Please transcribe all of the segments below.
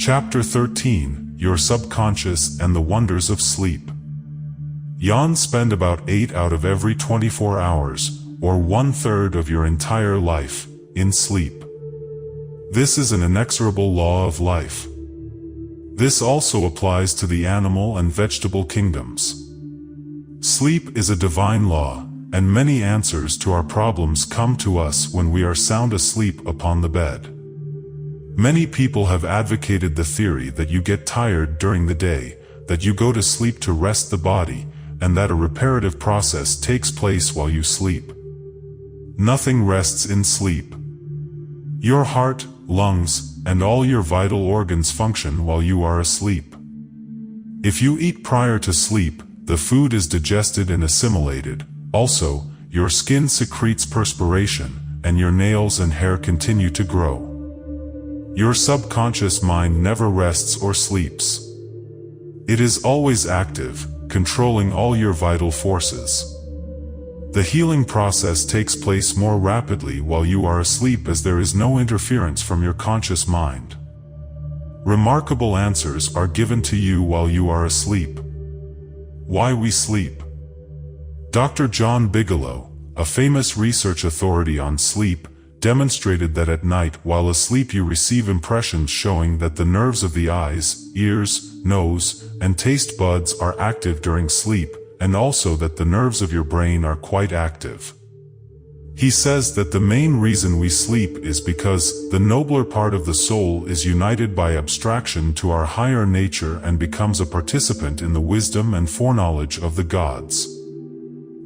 Chapter 13, Your Subconscious and the Wonders of Sleep. Yawns spend about 8 out of every 24 hours, or 1/3 of your entire life, in sleep. This is an inexorable law of life. This also applies to the animal and vegetable kingdoms. Sleep is a divine law, and many answers to our problems come to us when we are sound asleep upon the bed. Many people have advocated the theory that you get tired during the day, that you go to sleep to rest the body, and that a reparative process takes place while you sleep. Nothing rests in sleep. Your heart, lungs, and all your vital organs function while you are asleep. If you eat prior to sleep, the food is digested and assimilated. Also, your skin secretes perspiration, and your nails and hair continue to grow. Your subconscious mind never rests or sleeps. It is always active, controlling all your vital forces. The healing process takes place more rapidly while you are asleep, as there is no interference from your conscious mind. Remarkable answers are given to you while you are asleep. Why we sleep. Dr. John Bigelow, a famous research authority on sleep, demonstrated that at night while asleep you receive impressions showing that the nerves of the eyes, ears, nose, and taste buds are active during sleep, and also that the nerves of your brain are quite active. He says that the main reason we sleep is because the nobler part of the soul is united by abstraction to our higher nature and becomes a participant in the wisdom and foreknowledge of the gods.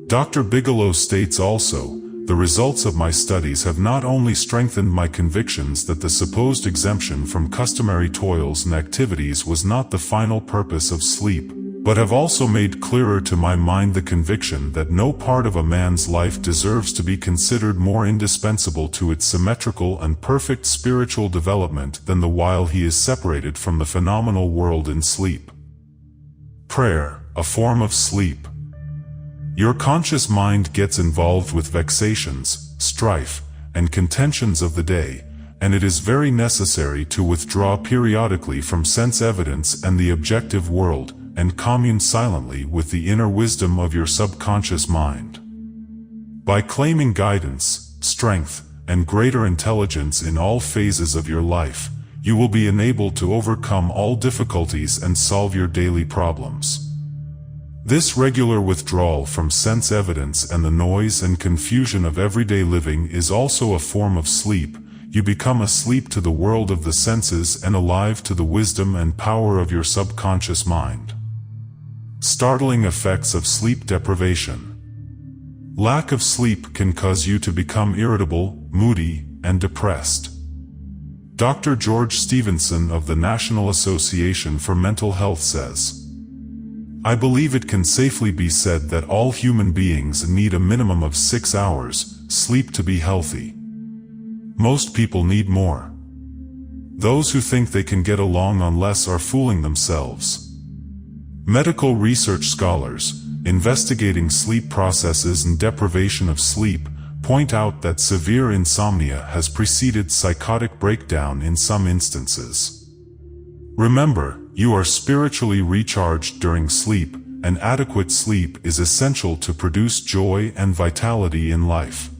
Dr. Bigelow states also, the results of my studies have not only strengthened my convictions that the supposed exemption from customary toils and activities was not the final purpose of sleep, but have also made clearer to my mind the conviction that no part of a man's life deserves to be considered more indispensable to its symmetrical and perfect spiritual development than the while he is separated from the phenomenal world in sleep. Prayer, a form of sleep. Your conscious mind gets involved with vexations, strife, and contentions of the day, and it is very necessary to withdraw periodically from sense evidence and the objective world, and commune silently with the inner wisdom of your subconscious mind. By claiming guidance, strength, and greater intelligence in all phases of your life, you will be enabled to overcome all difficulties and solve your daily problems. This regular withdrawal from sense evidence and the noise and confusion of everyday living is also a form of sleep. You become asleep to the world of the senses and alive to the wisdom and power of your subconscious mind. Startling effects of sleep deprivation. Lack of sleep can cause you to become irritable, moody, and depressed. Dr. George Stevenson of the National Association for Mental Health says, I believe it can safely be said that all human beings need a minimum of 6 hours sleep to be healthy. Most people need more. Those who think they can get along on less are fooling themselves. Medical research scholars, investigating sleep processes and deprivation of sleep, point out that severe insomnia has preceded psychotic breakdown in some instances. Remember, you are spiritually recharged during sleep, and adequate sleep is essential to produce joy and vitality in life.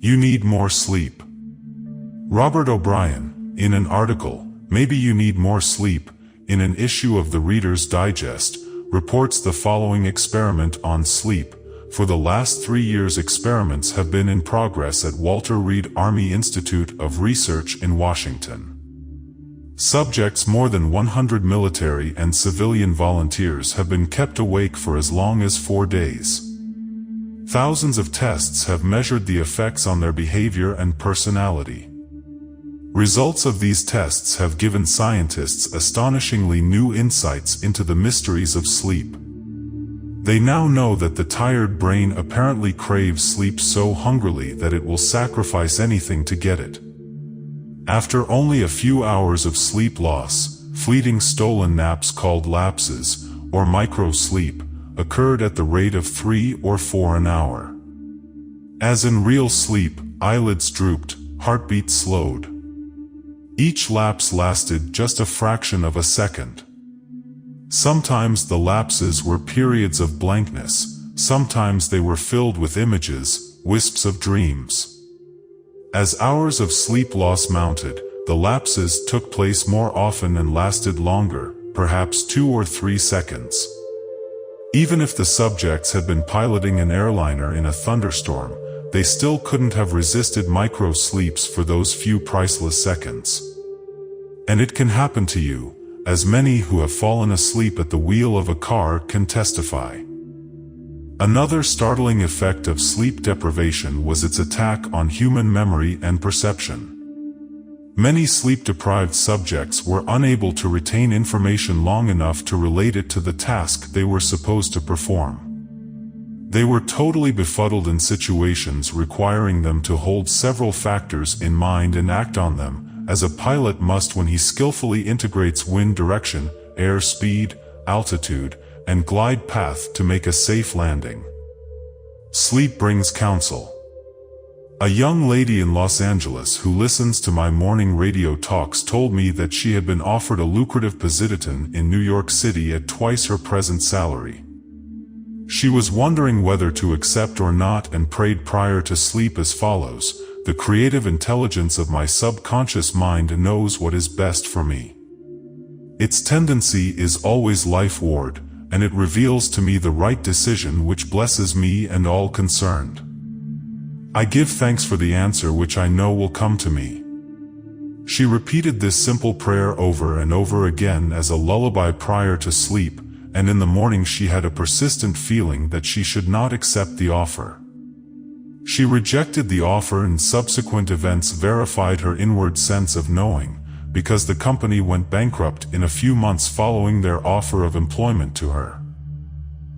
You need more sleep. Robert O'Brien, in an article, Maybe You Need More Sleep, in an issue of the Reader's Digest, reports the following experiment on sleep. For the last 3 years, experiments have been in progress at Walter Reed Army Institute of Research in Washington. Subjects, more than 100 military and civilian volunteers, have been kept awake for as long as 4 days. Thousands of tests have measured the effects on their behavior and personality. Results of these tests have given scientists astonishingly new insights into the mysteries of sleep. They now know that the tired brain apparently craves sleep so hungrily that it will sacrifice anything to get it. After only a few hours of sleep loss, fleeting stolen naps called lapses, or micro-sleep, occurred at the rate of 3 or 4 an hour. As in real sleep, eyelids drooped, heartbeat slowed. Each lapse lasted just a fraction of a second. Sometimes the lapses were periods of blankness, sometimes they were filled with images, wisps of dreams. As hours of sleep loss mounted, the lapses took place more often and lasted longer, perhaps 2 or 3 seconds. Even if the subjects had been piloting an airliner in a thunderstorm, they still couldn't have resisted micro-sleeps for those few priceless seconds. And it can happen to you, as many who have fallen asleep at the wheel of a car can testify. Another startling effect of sleep deprivation was its attack on human memory and perception. Many sleep-deprived subjects were unable to retain information long enough to relate it to the task they were supposed to perform. They were totally befuddled in situations requiring them to hold several factors in mind and act on them, as a pilot must when he skillfully integrates wind direction, air speed, altitude, and glide path to make a safe landing. Sleep brings counsel. A young lady in Los Angeles who listens to my morning radio talks told me that she had been offered a lucrative position in New York City at twice her present salary. She was wondering whether to accept or not and prayed prior to sleep as follows: "The creative intelligence of my subconscious mind knows what is best for me. Its tendency is always lifeward, and it reveals to me the right decision which blesses me and all concerned. I give thanks for the answer which I know will come to me." She repeated this simple prayer over and over again as a lullaby prior to sleep, and in the morning she had a persistent feeling that she should not accept the offer. She rejected the offer, and subsequent events verified her inward sense of knowing, because the company went bankrupt in a few months following their offer of employment to her.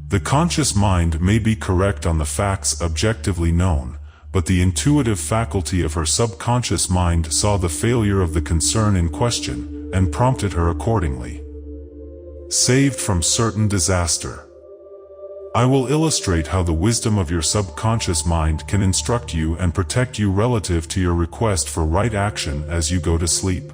The conscious mind may be correct on the facts objectively known, but the intuitive faculty of her subconscious mind saw the failure of the concern in question, and prompted her accordingly. Saved from certain disaster. I will illustrate how the wisdom of your subconscious mind can instruct you and protect you relative to your request for right action as you go to sleep.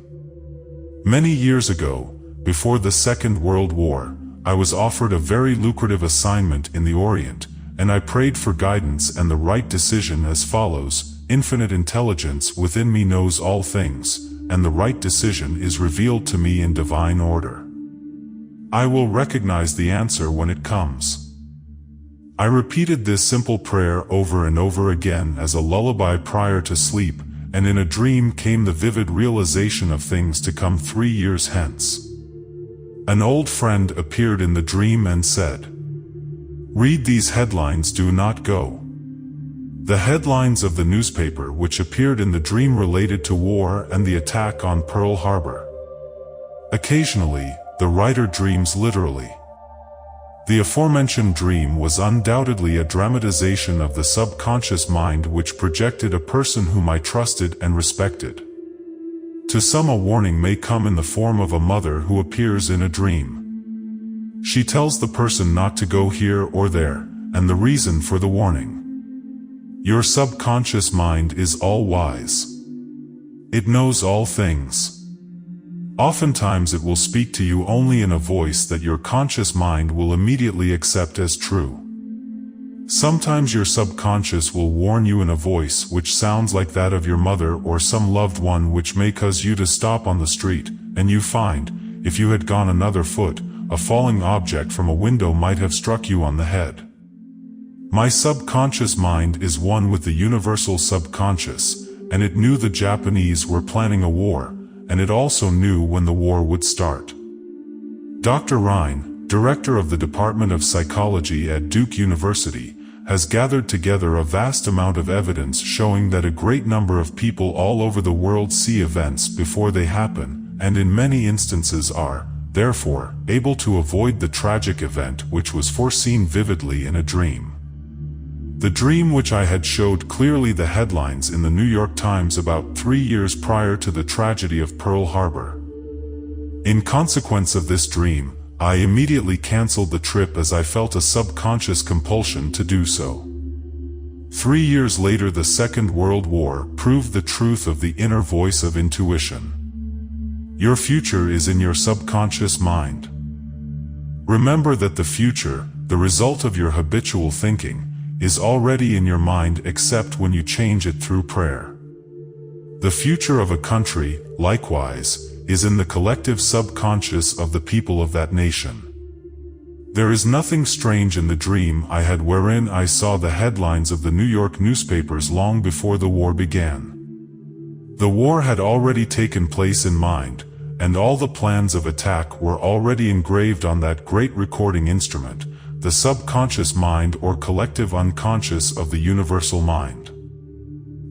Many years ago, before the Second World War, I was offered a very lucrative assignment in the Orient, and I prayed for guidance and the right decision as follows: "Infinite intelligence within me knows all things, and the right decision is revealed to me in divine order. I will recognize the answer when it comes." I repeated this simple prayer over and over again as a lullaby prior to sleep, and in a dream came the vivid realization of things to come 3 years hence. An old friend appeared in the dream and said, "Read these headlines, do not go." The headlines of the newspaper which appeared in the dream related to war and the attack on Pearl Harbor. Occasionally, the writer dreams literally. The aforementioned dream was undoubtedly a dramatization of the subconscious mind which projected a person whom I trusted and respected. To some, a warning may come in the form of a mother who appears in a dream. She tells the person not to go here or there, and the reason for the warning. Your subconscious mind is all-wise. It knows all things. Oftentimes it will speak to you only in a voice that your conscious mind will immediately accept as true. Sometimes your subconscious will warn you in a voice which sounds like that of your mother or some loved one, which may cause you to stop on the street, and you find, if you had gone another foot, a falling object from a window might have struck you on the head. My subconscious mind is one with the universal subconscious, and it knew the Japanese were planning a war, and it also knew when the war would start. Dr. Ryan, director of the Department of Psychology at Duke University, has gathered together a vast amount of evidence showing that a great number of people all over the world see events before they happen, and in many instances are, therefore, able to avoid the tragic event which was foreseen vividly in a dream. The dream which I had showed clearly the headlines in the New York Times about 3 years prior to the tragedy of Pearl Harbor. In consequence of this dream, I immediately canceled the trip as I felt a subconscious compulsion to do so. 3 years later, the Second World War proved the truth of the inner voice of intuition. Your future is in your subconscious mind. Remember that the future, the result of your habitual thinking, is already in your mind except when you change it through prayer. The future of a country, likewise, is in the collective subconscious of the people of that nation. There is nothing strange in the dream I had wherein I saw the headlines of the New York newspapers long before the war began. The war had already taken place in mind, and all the plans of attack were already engraved on that great recording instrument, the subconscious mind or collective unconscious of the universal mind.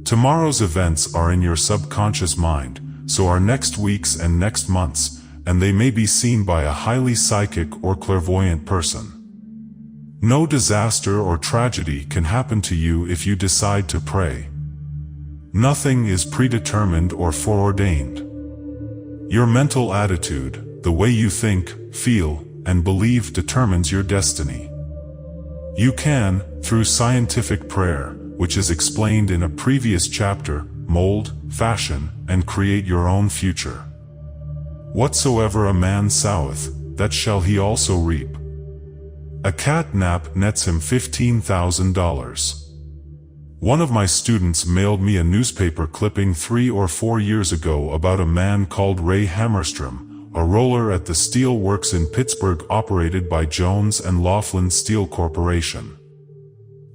Tomorrow's events are in your subconscious mind, so are next week's and next month's, and they may be seen by a highly psychic or clairvoyant person. No disaster or tragedy can happen to you if you decide to pray. Nothing is predetermined or foreordained. Your mental attitude, the way you think, feel, and believe determines your destiny. You can, through scientific prayer, which is explained in a previous chapter, mold, fashion, and create your own future. Whatsoever a man soweth, that shall he also reap. A cat nap nets him $15,000. One of my students mailed me a newspaper clipping 3 or 4 years ago about a man called Ray Hammerstrom, a roller at the steel works in Pittsburgh operated by Jones and Laughlin Steel Corporation.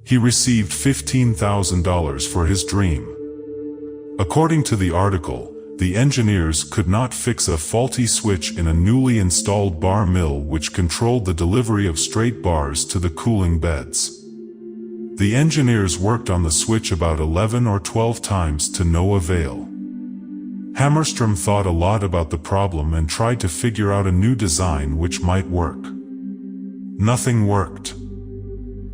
He received $15,000 for his dream. According to the article, the engineers could not fix a faulty switch in a newly installed bar mill which controlled the delivery of straight bars to the cooling beds. The engineers worked on the switch about 11 or 12 times to no avail. Hammerstrom thought a lot about the problem and tried to figure out a new design which might work. Nothing worked.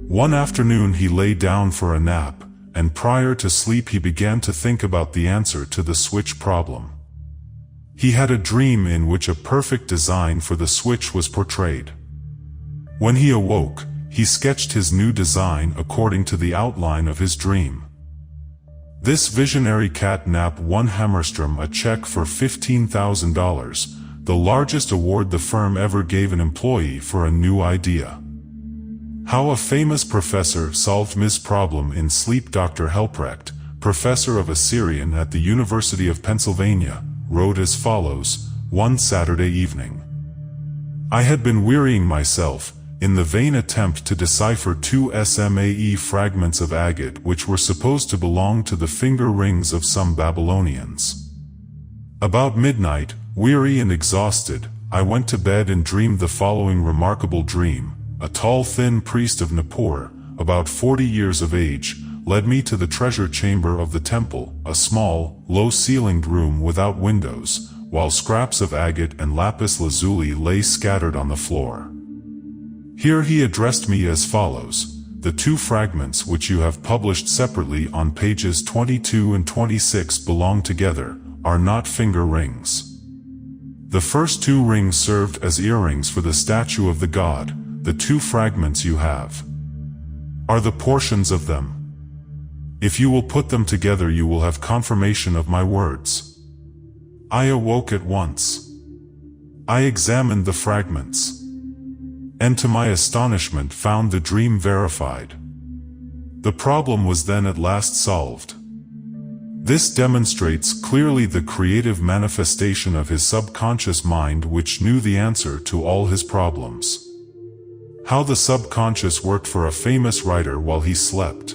One afternoon he lay down for a nap, and prior to sleep he began to think about the answer to the switch problem. He had a dream in which a perfect design for the switch was portrayed. When he awoke, he sketched his new design according to the outline of his dream. This visionary cat nap won Hammerstrom a check for $15,000, the largest award the firm ever gave an employee for a new idea. How a famous professor solved this problem in sleep. Dr. Helprecht, professor of Assyrian at the University of Pennsylvania, wrote as follows, one Saturday evening. I had been wearying myself, in the vain attempt to decipher 2 SMAE fragments of agate which were supposed to belong to the finger rings of some Babylonians. About midnight, weary and exhausted, I went to bed and dreamed the following remarkable dream. A tall thin priest of Nippur, about 40 years of age, led me to the treasure chamber of the temple, a small, low-ceilinged room without windows, while scraps of agate and lapis lazuli lay scattered on the floor. Here he addressed me as follows, the 2 fragments which you have published separately on pages 22 and 26 belong together, are not finger rings. The first 2 rings served as earrings for the statue of the god. The 2 fragments you have are the portions of them. If you will put them together you will have confirmation of my words. I awoke at once. I examined the fragments, and to my astonishment found the dream verified. The problem was then at last solved. This demonstrates clearly the creative manifestation of his subconscious mind which knew the answer to all his problems. How the subconscious worked for a famous writer while he slept.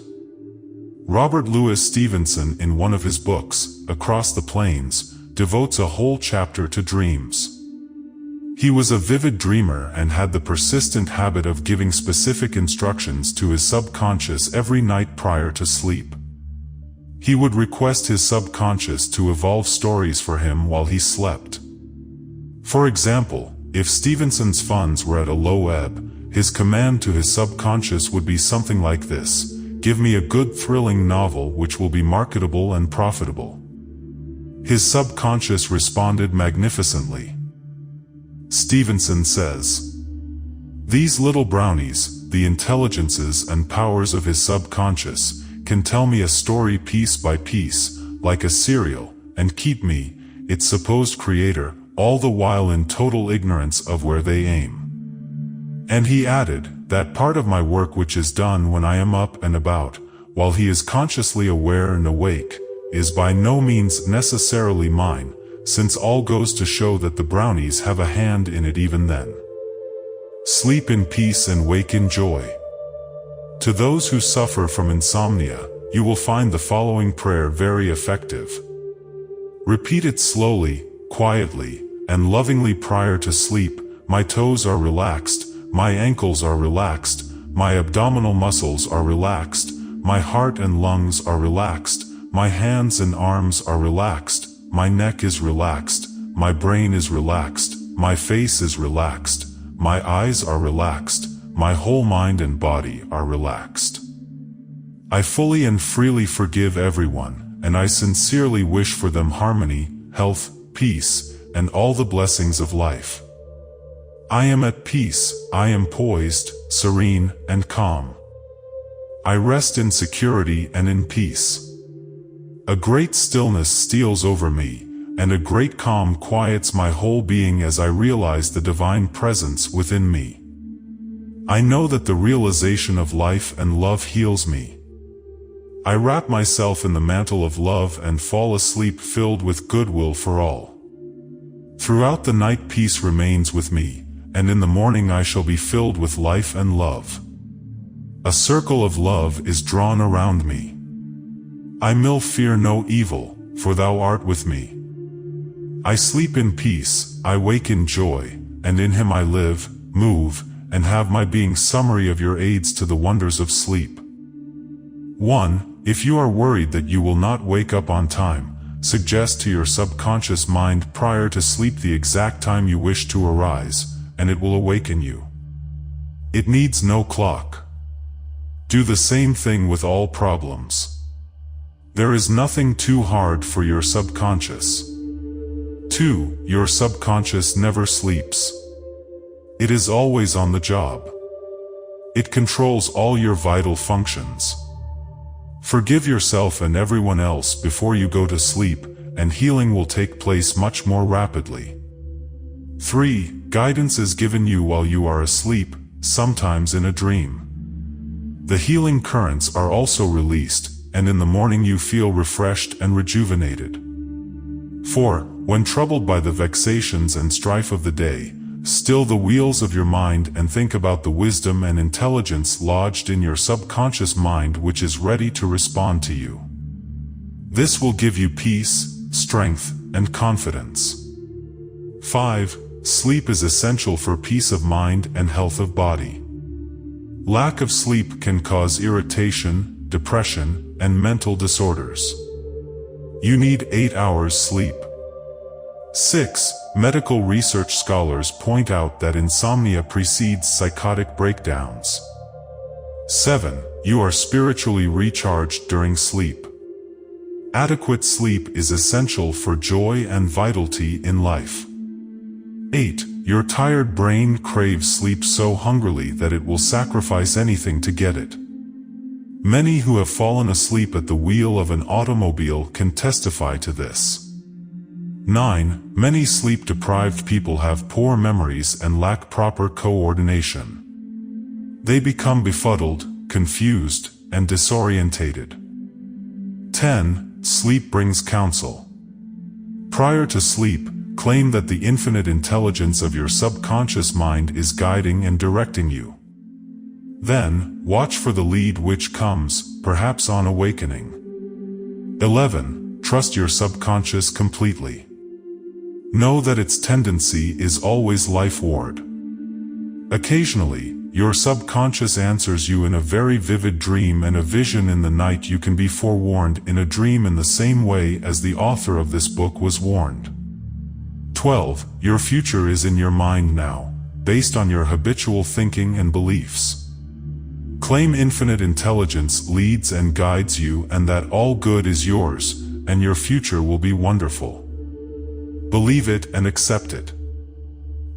Robert Louis Stevenson, in one of his books, Across the Plains, devotes a whole chapter to dreams. He was a vivid dreamer and had the persistent habit of giving specific instructions to his subconscious every night prior to sleep. He would request his subconscious to evolve stories for him while he slept. For example, if Stevenson's funds were at a low ebb, his command to his subconscious would be something like this: give me a good thrilling novel which will be marketable and profitable. His subconscious responded magnificently. Stevenson says, these little brownies, the intelligences and powers of his subconscious, can tell me a story piece by piece, like a serial, and keep me, its supposed creator, all the while in total ignorance of where they aim. And he added, that part of my work which is done when I am up and about, while he is consciously aware and awake, is by no means necessarily mine, since all goes to show that the brownies have a hand in it even then. Sleep in peace and wake in joy. To those who suffer from insomnia, you will find the following prayer very effective. Repeat it slowly, quietly, and lovingly prior to sleep. My toes are relaxed, my ankles are relaxed, my abdominal muscles are relaxed, my heart and lungs are relaxed, my hands and arms are relaxed, my neck is relaxed, my brain is relaxed, my face is relaxed, my eyes are relaxed, my whole mind and body are relaxed. I fully and freely forgive everyone, and I sincerely wish for them harmony, health, peace, and all the blessings of life. I am at peace, I am poised, serene, and calm. I rest in security and in peace. A great stillness steals over me, and a great calm quiets my whole being as I realize the divine presence within me. I know that the realization of life and love heals me. I wrap myself in the mantle of love and fall asleep filled with goodwill for all. Throughout the night peace remains with me, and in the morning I shall be filled with life and love. A circle of love is drawn around me. I will fear no evil, for thou art with me. I sleep in peace, I wake in joy, and in him I live, move, and have my being. Summary of your aids to the wonders of sleep. 1. If you are worried that you will not wake up on time, suggest to your subconscious mind prior to sleep the exact time you wish to arise, and it will awaken you. It needs no clock. Do the same thing with all problems. There is nothing too hard for your subconscious. 2. Your subconscious never sleeps. It is always on the job. It controls all your vital functions. Forgive yourself and everyone else before you go to sleep, and healing will take place much more rapidly. 3. Guidance is given you while you are asleep, sometimes in a dream. The healing currents are also released, and in the morning you feel refreshed and rejuvenated. 4. When troubled by the vexations and strife of the day, still the wheels of your mind and think about the wisdom and intelligence lodged in your subconscious mind, which is ready to respond to you. This will give you peace, strength, and confidence. 5. Sleep is essential for peace of mind and health of body. Lack of sleep can cause irritation, depression, and mental disorders. You need 8 hours sleep. 6. Medical research scholars point out that insomnia precedes psychotic breakdowns. 7. You are spiritually recharged during sleep. Adequate sleep is essential for joy and vitality in life. 8. Your tired brain craves sleep so hungrily that it will sacrifice anything to get it. Many who have fallen asleep at the wheel of an automobile can testify to this. 9. Many sleep-deprived people have poor memories and lack proper coordination. They become befuddled, confused, and disorientated. 10. Sleep brings counsel. Prior to sleep, claim that the infinite intelligence of your subconscious mind is guiding and directing you. Then, watch for the lead which comes, perhaps on awakening. 11. Trust your subconscious completely. Know that its tendency is always lifeward. Occasionally, your subconscious answers you in a very vivid dream and a vision in the night. You can be forewarned in a dream in the same way as the author of this book was warned. 12. Your future is in your mind now, based on your habitual thinking and beliefs. Claim infinite intelligence leads and guides you, and that all good is yours, and your future will be wonderful. Believe it and accept it.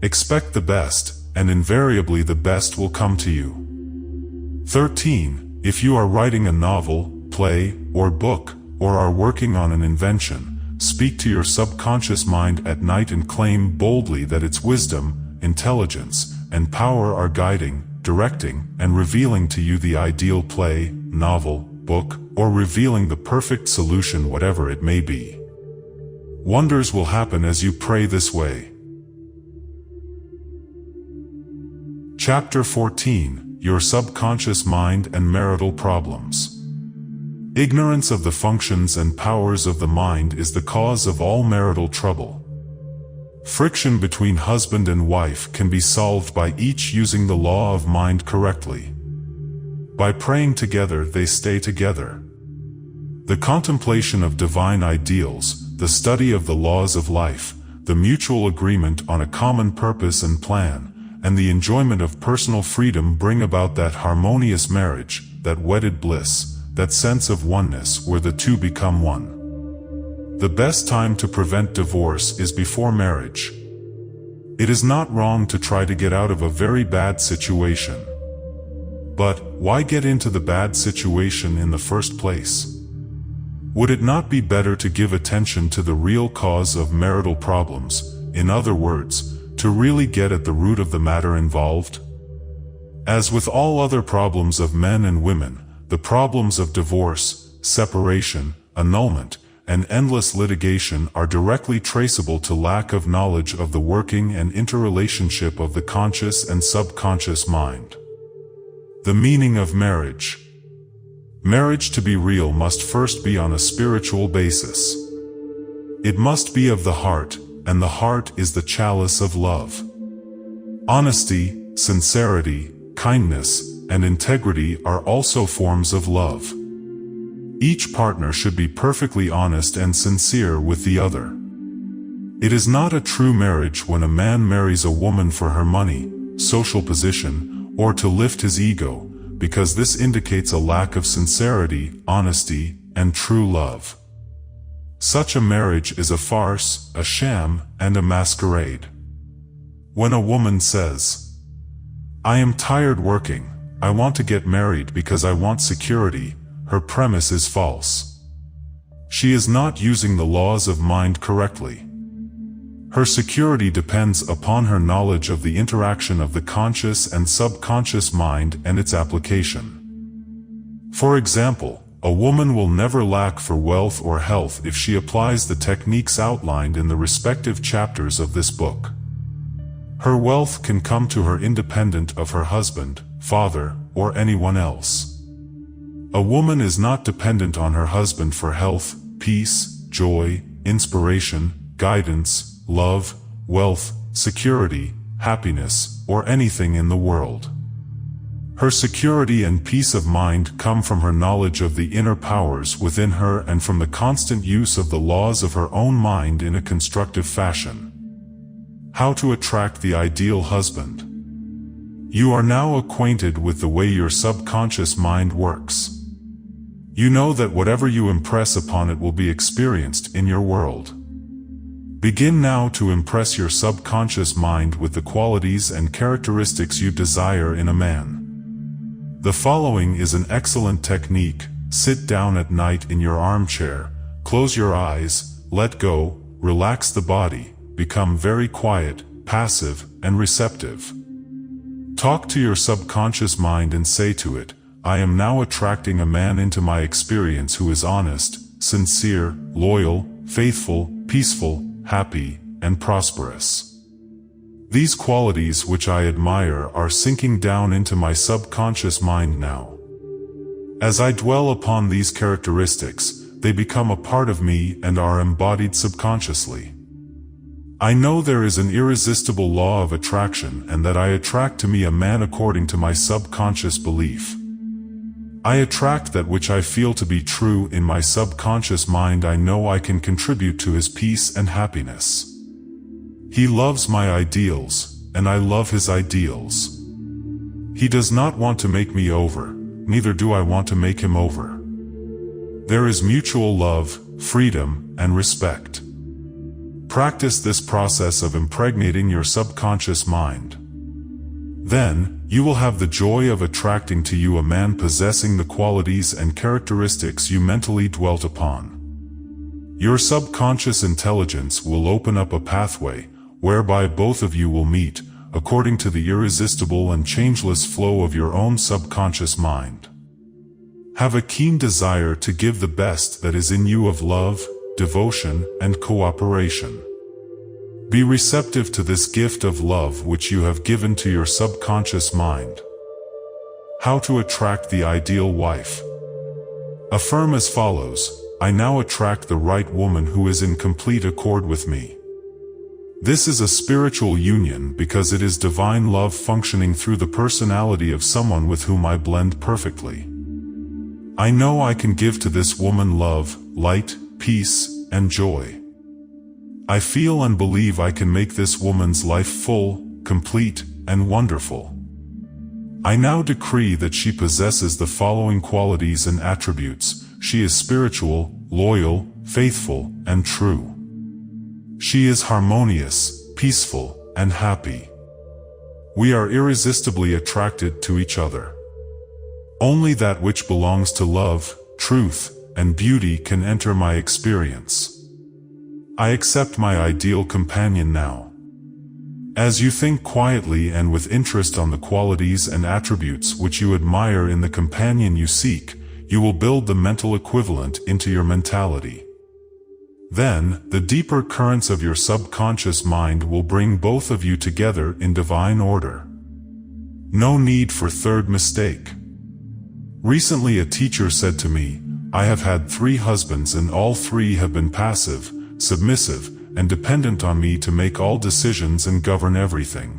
Expect the best, and invariably the best will come to you. 13. If you are writing a novel, play, or book, or are working on an invention, speak to your subconscious mind at night and claim boldly that its wisdom, intelligence, and power are guiding, directing, and revealing to you the ideal play, novel, book, or revealing the perfect solution, whatever it may be. Wonders will happen as you pray this way. Chapter 14: Your Subconscious Mind and Marital Problems. Ignorance of the functions and powers of the mind is the cause of all marital trouble. Friction between husband and wife can be solved by each using the law of mind correctly. By praying together, they stay together. The contemplation of divine ideals, the study of the laws of life, the mutual agreement on a common purpose and plan, and the enjoyment of personal freedom bring about that harmonious marriage, that wedded bliss, that sense of oneness where the two become one. The best time to prevent divorce is before marriage. It is not wrong to try to get out of a very bad situation. But why get into the bad situation in the first place? Would it not be better to give attention to the real cause of marital problems, in other words, to really get at the root of the matter involved? As with all other problems of men and women, the problems of divorce, separation, annulment, and endless litigation are directly traceable to lack of knowledge of the working and interrelationship of the conscious and subconscious mind. The meaning of marriage. Marriage to be real must first be on a spiritual basis. It must be of the heart, and the heart is the chalice of love. Honesty, sincerity, kindness, and integrity are also forms of love. Each partner should be perfectly honest and sincere with the other. It is not a true marriage when a man marries a woman for her money, social position, or to lift his ego, because this indicates a lack of sincerity, honesty, and true love. Such a marriage is a farce, a sham, and a masquerade. When a woman says, "I am tired working, I want to get married because I want security," her premise is false. She is not using the laws of mind correctly. Her security depends upon her knowledge of the interaction of the conscious and subconscious mind and its application. For example, a woman will never lack for wealth or health if she applies the techniques outlined in the respective chapters of this book. Her wealth can come to her independent of her husband, father, or anyone else. A woman is not dependent on her husband for health, peace, joy, inspiration, guidance, love, wealth, security, happiness, or anything in the world. Her security and peace of mind come from her knowledge of the inner powers within her and from the constant use of the laws of her own mind in a constructive fashion. How to attract the ideal husband. You are now acquainted with the way your subconscious mind works. You know that whatever you impress upon it will be experienced in your world. Begin now to impress your subconscious mind with the qualities and characteristics you desire in a man. The following is an excellent technique. Sit down at night in your armchair, close your eyes, let go, relax the body, become very quiet, passive, and receptive. Talk to your subconscious mind and say to it, "I am now attracting a man into my experience who is honest, sincere, loyal, faithful, peaceful, happy, and prosperous. These qualities which I admire are sinking down into my subconscious mind now. As I dwell upon these characteristics, they become a part of me and are embodied subconsciously. I know there is an irresistible law of attraction and that I attract to me a man according to my subconscious belief. I attract that which I feel to be true in my subconscious mind. I know I can contribute to his peace and happiness. He loves my ideals, and I love his ideals. He does not want to make me over, neither do I want to make him over. There is mutual love, freedom, and respect. Practice this process of impregnating your subconscious mind. Then, you will have the joy of attracting to you a man possessing the qualities and characteristics you mentally dwelt upon. Your subconscious intelligence will open up a pathway, whereby both of you will meet, according to the irresistible and changeless flow of your own subconscious mind. Have a keen desire to give the best that is in you of love, devotion, and cooperation. Be receptive to this gift of love which you have given to your subconscious mind. How to attract the ideal wife. Affirm as follows: I now attract the right woman who is in complete accord with me. This is a spiritual union because it is divine love functioning through the personality of someone with whom I blend perfectly. I know I can give to this woman love, light, peace, and joy. I feel and believe I can make this woman's life full, complete, and wonderful. I now decree that she possesses the following qualities and attributes. She is spiritual, loyal, faithful, and true. She is harmonious, peaceful, and happy. We are irresistibly attracted to each other. Only that which belongs to love, truth, and beauty can enter my experience. I accept my ideal companion now. As you think quietly and with interest on the qualities and attributes which you admire in the companion you seek, you will build the mental equivalent into your mentality. Then, the deeper currents of your subconscious mind will bring both of you together in divine order. No need for third mistake. Recently a teacher said to me, I have had 3 husbands and all 3 have been passive, submissive, and dependent on me to make all decisions and govern everything.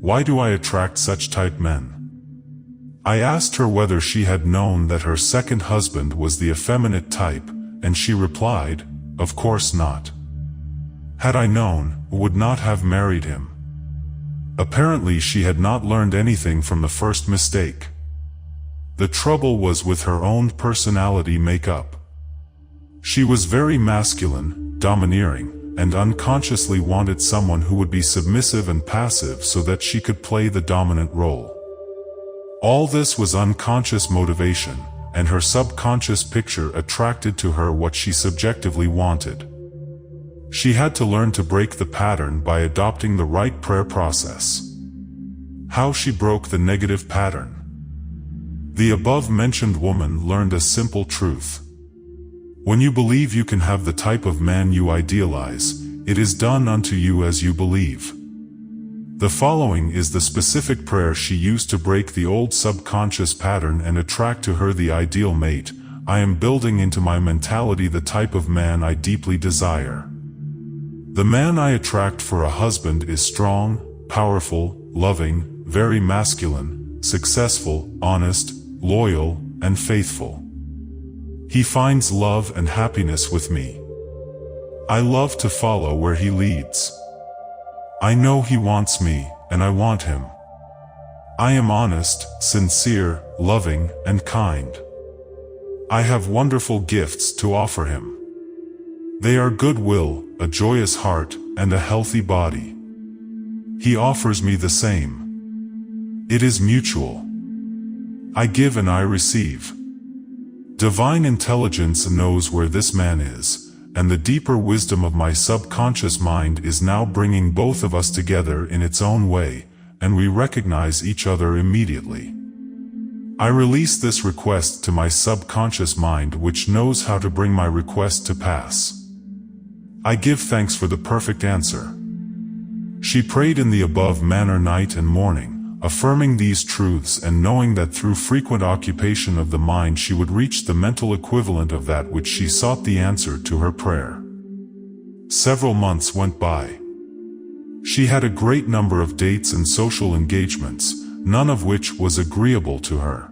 Why do I attract such type men? I asked her whether she had known that her second husband was the effeminate type, and she replied, of course not. Had I known, I would not have married him. Apparently she had not learned anything from the first mistake. The trouble was with her own personality makeup. She was very masculine, domineering, and unconsciously wanted someone who would be submissive and passive so that she could play the dominant role. All this was unconscious motivation, and her subconscious picture attracted to her what she subjectively wanted. She had to learn to break the pattern by adopting the right prayer process. How she broke the negative pattern. The above-mentioned woman learned a simple truth. When you believe you can have the type of man you idealize, it is done unto you as you believe. The following is the specific prayer she used to break the old subconscious pattern and attract to her the ideal mate. I am building into my mentality the type of man I deeply desire. The man I attract for a husband is strong, powerful, loving, very masculine, successful, honest, loyal, and faithful. He finds love and happiness with me. I love to follow where he leads. I know he wants me, and I want him. I am honest, sincere, loving, and kind. I have wonderful gifts to offer him. They are goodwill, a joyous heart, and a healthy body. He offers me the same. It is mutual. I give and I receive. Divine intelligence knows where this man is, and the deeper wisdom of my subconscious mind is now bringing both of us together in its own way, and we recognize each other immediately. I release this request to my subconscious mind, which knows how to bring my request to pass. I give thanks for the perfect answer. She prayed in the above manner night and morning, affirming these truths and knowing that through frequent occupation of the mind she would reach the mental equivalent of that which she sought the answer to her prayer. Several months went by. She had a great number of dates and social engagements, none of which was agreeable to her.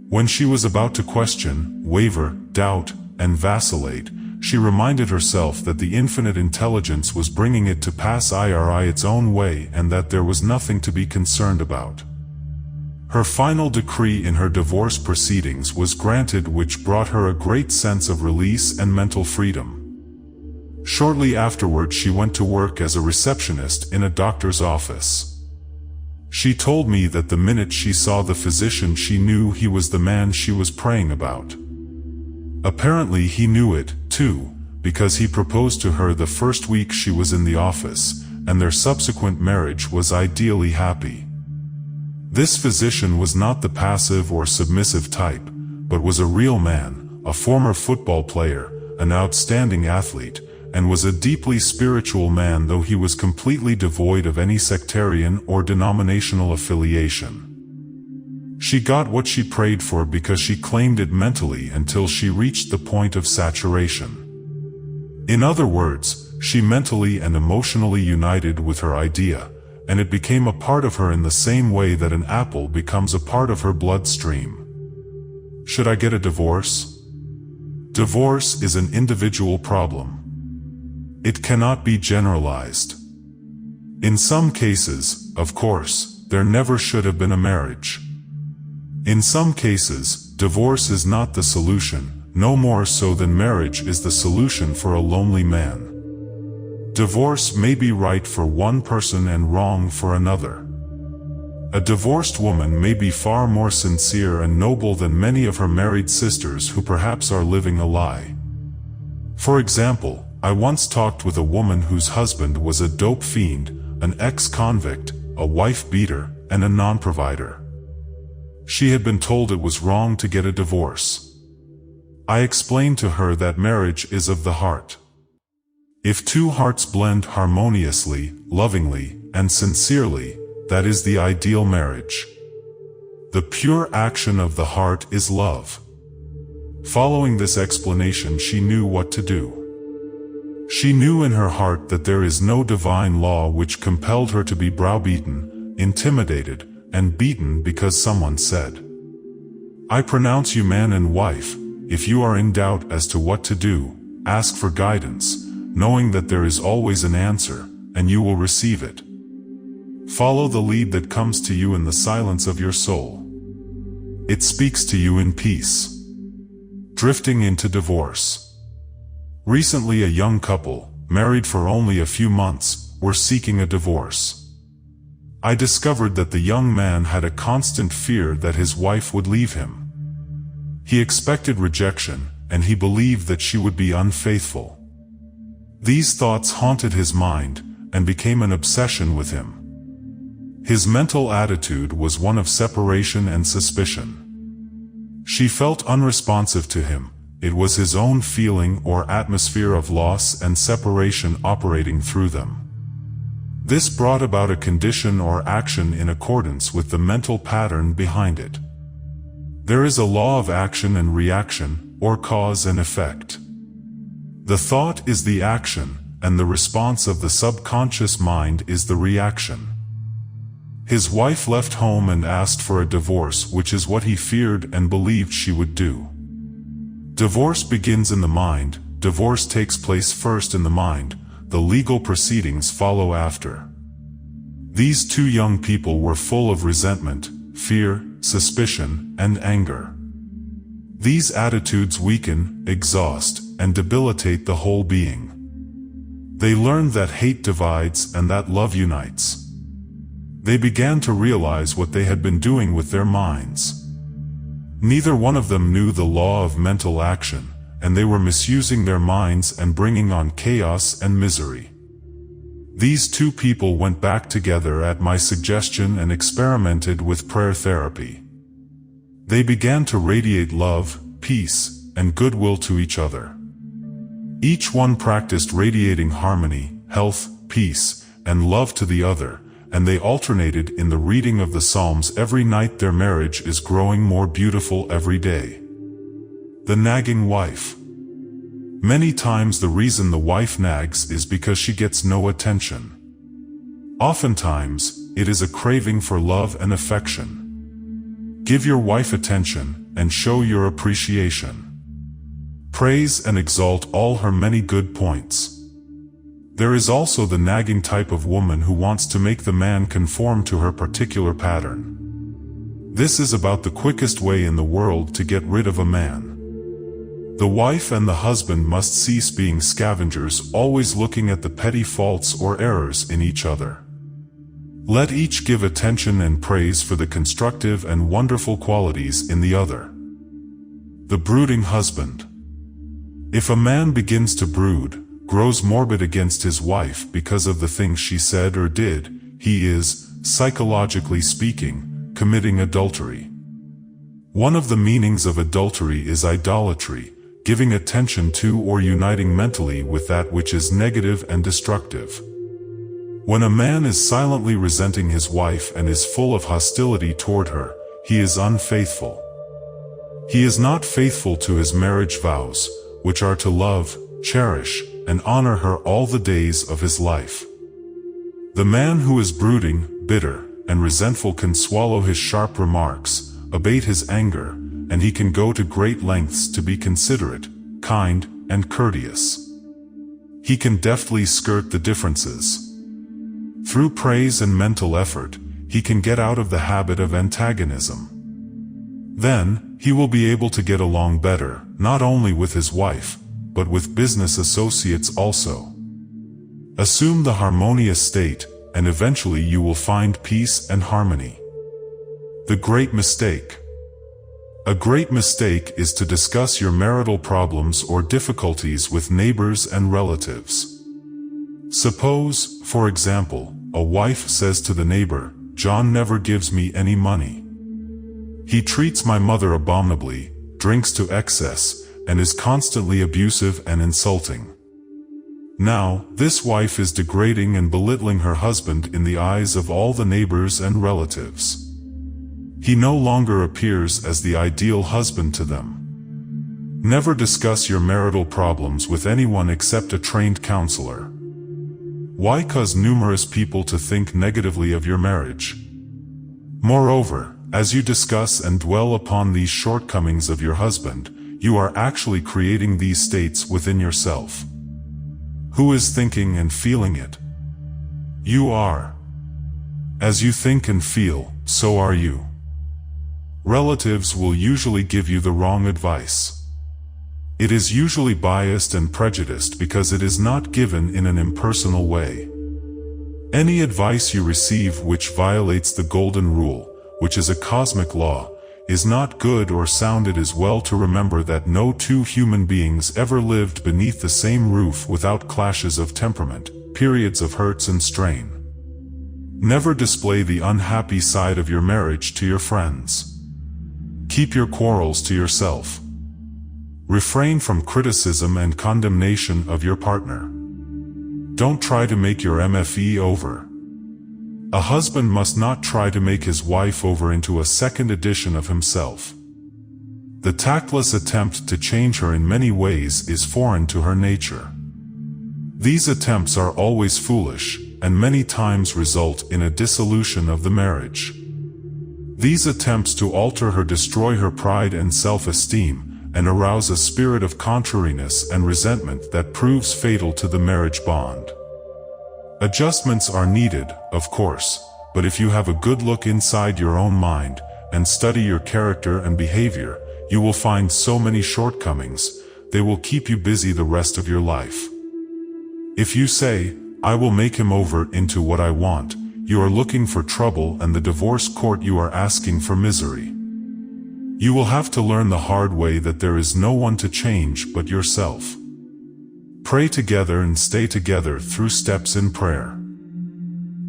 When she was about to question, waver, doubt, and vacillate, she reminded herself that the infinite intelligence was bringing it to pass its own way and that there was nothing to be concerned about. Her final decree in her divorce proceedings was granted, which brought her a great sense of release and mental freedom. Shortly afterward she went to work as a receptionist in a doctor's office. She told me that the minute she saw the physician she knew he was the man she was praying about. Apparently he knew it, 2, because he proposed to her the first week she was in the office, and their subsequent marriage was ideally happy. This physician was not the passive or submissive type, but was a real man, a former football player, an outstanding athlete, and was a deeply spiritual man, though he was completely devoid of any sectarian or denominational affiliation. She got what she prayed for because she claimed it mentally until she reached the point of saturation. In other words, she mentally and emotionally united with her idea, and it became a part of her in the same way that an apple becomes a part of her bloodstream. Should I get a divorce? Divorce is an individual problem. It cannot be generalized. In some cases, of course, there never should have been a marriage. In some cases, divorce is not the solution, no more so than marriage is the solution for a lonely man. Divorce may be right for one person and wrong for another. A divorced woman may be far more sincere and noble than many of her married sisters who perhaps are living a lie. For example, I once talked with a woman whose husband was a dope fiend, an ex-convict, a wife-beater, and a non-provider. She had been told it was wrong to get a divorce. I explained to her that marriage is of the heart. If two hearts blend harmoniously, lovingly, and sincerely, that is the ideal marriage. The pure action of the heart is love. Following this explanation, she knew what to do. She knew in her heart that there is no divine law which compelled her to be browbeaten, intimidated, and beaten because someone said, "I pronounce you man and wife." If you are in doubt as to what to do, ask for guidance, knowing that there is always an answer, and you will receive it. Follow the lead that comes to you in the silence of your soul. It speaks to you in peace. Drifting into divorce. Recently, a young couple, married for only a few months, were seeking a divorce. I discovered that the young man had a constant fear that his wife would leave him. He expected rejection, and he believed that she would be unfaithful. These thoughts haunted his mind, and became an obsession with him. His mental attitude was one of separation and suspicion. She felt unresponsive to him. It was his own feeling or atmosphere of loss and separation operating through them. This brought about a condition or action in accordance with the mental pattern behind it. There is a law of action and reaction, or cause and effect. The thought is the action, and the response of the subconscious mind is the reaction. His wife left home and asked for a divorce, which is what he feared and believed she would do. Divorce begins in the mind. Divorce takes place first in the mind. The legal proceedings follow after. These two young people were full of resentment, fear, suspicion, and anger. These attitudes weaken, exhaust, and debilitate the whole being. They learned that hate divides and that love unites. They began to realize what they had been doing with their minds. Neither one of them knew the law of mental action, and they were misusing their minds and bringing on chaos and misery. These two people went back together at my suggestion and experimented with prayer therapy. They began to radiate love, peace, and goodwill to each other. Each one practiced radiating harmony, health, peace, and love to the other, and they alternated in the reading of the Psalms every night. Their marriage is growing more beautiful every day. The nagging wife. Many times the reason the wife nags is because she gets no attention. Oftentimes, it is a craving for love and affection. Give your wife attention, and show your appreciation. Praise and exalt all her many good points. There is also the nagging type of woman who wants to make the man conform to her particular pattern. This is about the quickest way in the world to get rid of a man. The wife and the husband must cease being scavengers, always looking at the petty faults or errors in each other. Let each give attention and praise for the constructive and wonderful qualities in the other. The brooding husband. If a man begins to brood, grows morbid against his wife because of the things she said or did, he is, psychologically speaking, committing adultery. One of the meanings of adultery is idolatry, giving attention to or uniting mentally with that which is negative and destructive. When a man is silently resenting his wife and is full of hostility toward her, he is unfaithful. He is not faithful to his marriage vows, which are to love, cherish, and honor her all the days of his life. The man who is brooding, bitter, and resentful can swallow his sharp remarks, abate his anger, and he can go to great lengths to be considerate, kind, and courteous. He can deftly skirt the differences. Through praise and mental effort, he can get out of the habit of antagonism. Then, he will be able to get along better, not only with his wife, but with business associates also. Assume the harmonious state, and eventually you will find peace and harmony. The great mistake. A great mistake is to discuss your marital problems or difficulties with neighbors and relatives. Suppose, for example, a wife says to the neighbor, "John never gives me any money. He treats my mother abominably, drinks to excess, and is constantly abusive and insulting." Now, this wife is degrading and belittling her husband in the eyes of all the neighbors and relatives. He no longer appears as the ideal husband to them. Never discuss your marital problems with anyone except a trained counselor. Why cause numerous people to think negatively of your marriage? Moreover, as you discuss and dwell upon these shortcomings of your husband, you are actually creating these states within yourself. Who is thinking and feeling it? You are. As you think and feel, so are you. Relatives will usually give you the wrong advice. It is usually biased and prejudiced because it is not given in an impersonal way. Any advice you receive which violates the golden rule, which is a cosmic law, is not good or sound. It is well to remember that no two human beings ever lived beneath the same roof without clashes of temperament, periods of hurts and strain. Never display the unhappy side of your marriage to your friends. Keep your quarrels to yourself. Refrain from criticism and condemnation of your partner. Don't try to make your MFE over. A husband must not try to make his wife over into a second edition of himself. The tactless attempt to change her in many ways is foreign to her nature. These attempts are always foolish, and many times result in a dissolution of the marriage. These attempts to alter her destroy her pride and self-esteem, and arouse a spirit of contrariness and resentment that proves fatal to the marriage bond. Adjustments are needed, of course, but if you have a good look inside your own mind, and study your character and behavior, you will find so many shortcomings, they will keep you busy the rest of your life. If you say, "I will make him over into what I want," you are looking for trouble, and the divorce court you are asking for misery. You will have to learn the hard way that there is no one to change but yourself. Pray together and stay together through steps in prayer.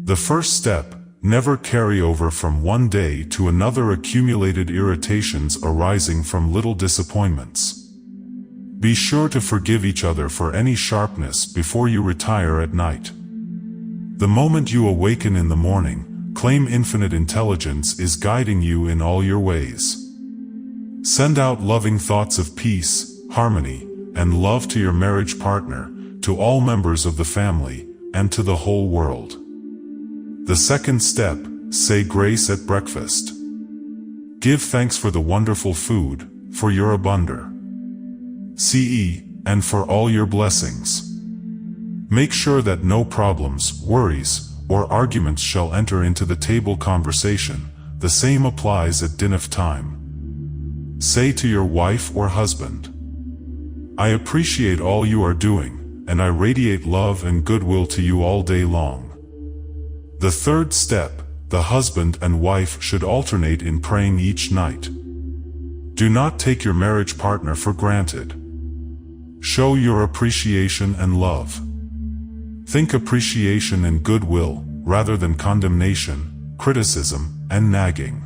The first step, never carry over from one day to another accumulated irritations arising from little disappointments. Be sure to forgive each other for any sharpness before you retire at night. The moment you awaken in the morning, claim infinite intelligence is guiding you in all your ways. Send out loving thoughts of peace, harmony, and love to your marriage partner, to all members of the family, and to the whole world. The second step, say grace at breakfast. Give thanks for the wonderful food, for your abundance, and for all your blessings. Make sure that no problems, worries, or arguments shall enter into the table conversation. The same applies at dinner time. Say to your wife or husband, "I appreciate all you are doing, and I radiate love and goodwill to you all day long." The third step, the husband and wife should alternate in praying each night. Do not take your marriage partner for granted. Show your appreciation and love. Think appreciation and goodwill, rather than condemnation, criticism, and nagging.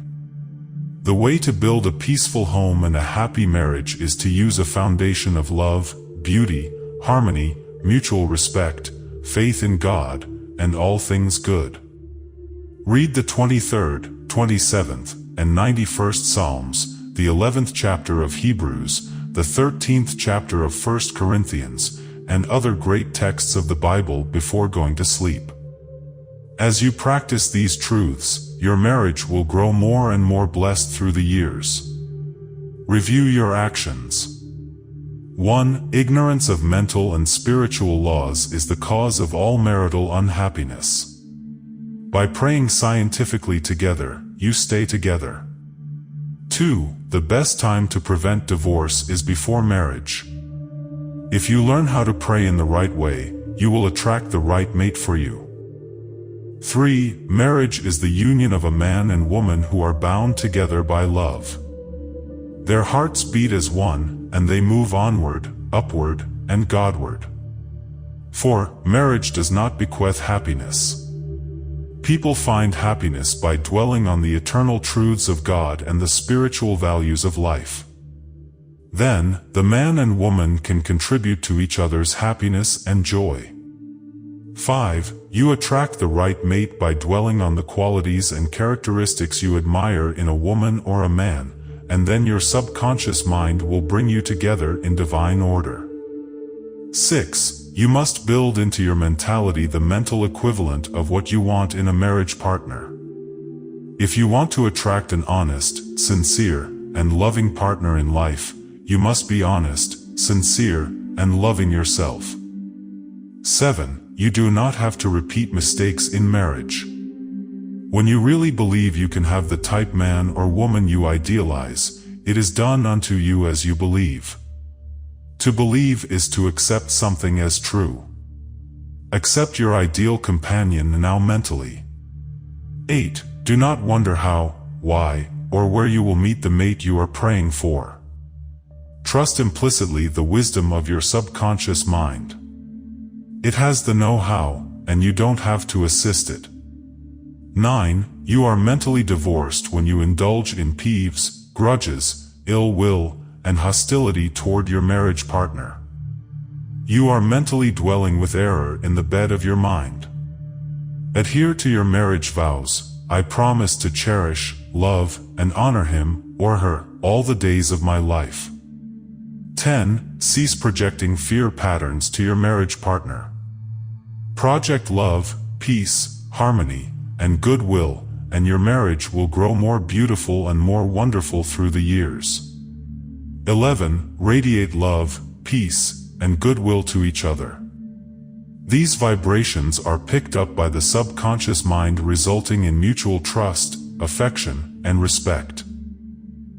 The way to build a peaceful home and a happy marriage is to use a foundation of love, beauty, harmony, mutual respect, faith in God, and all things good. Read the 23rd, 27th, and 91st Psalms, the 11th chapter of Hebrews, the 13th chapter of 1 Corinthians, and other great texts of the Bible before going to sleep. As you practice these truths, your marriage will grow more and more blessed through the years. Review your actions. 1. Ignorance of mental and spiritual laws is the cause of all marital unhappiness. By praying scientifically together, you stay together. 2. The best time to prevent divorce is before marriage. If you learn how to pray in the right way, you will attract the right mate for you. 3. Marriage is the union of a man and woman who are bound together by love. Their hearts beat as one, and they move onward, upward, and Godward. 4. Marriage does not bequeath happiness. People find happiness by dwelling on the eternal truths of God and the spiritual values of life. Then, the man and woman can contribute to each other's happiness and joy. 5. You attract the right mate by dwelling on the qualities and characteristics you admire in a woman or a man, and then your subconscious mind will bring you together in divine order. 6. You must build into your mentality the mental equivalent of what you want in a marriage partner. If you want to attract an honest, sincere, and loving partner in life, you must be honest, sincere, and loving yourself. 7. You do not have to repeat mistakes in marriage. When you really believe you can have the type man or woman you idealize, it is done unto you as you believe. To believe is to accept something as true. Accept your ideal companion now mentally. 8. Do not wonder how, why, or where you will meet the mate you are praying for. Trust implicitly the wisdom of your subconscious mind. It has the know-how, and you don't have to assist it. 9. You are mentally divorced when you indulge in peeves, grudges, ill will, and hostility toward your marriage partner. You are mentally dwelling with error in the bed of your mind. Adhere to your marriage vows. I promise to cherish, love, and honor him or her all the days of my life. 10. Cease projecting fear patterns to your marriage partner. Project love, peace, harmony, and goodwill, and your marriage will grow more beautiful and more wonderful through the years. 11. Radiate love, peace, and goodwill to each other. These vibrations are picked up by the subconscious mind, resulting in mutual trust, affection, and respect.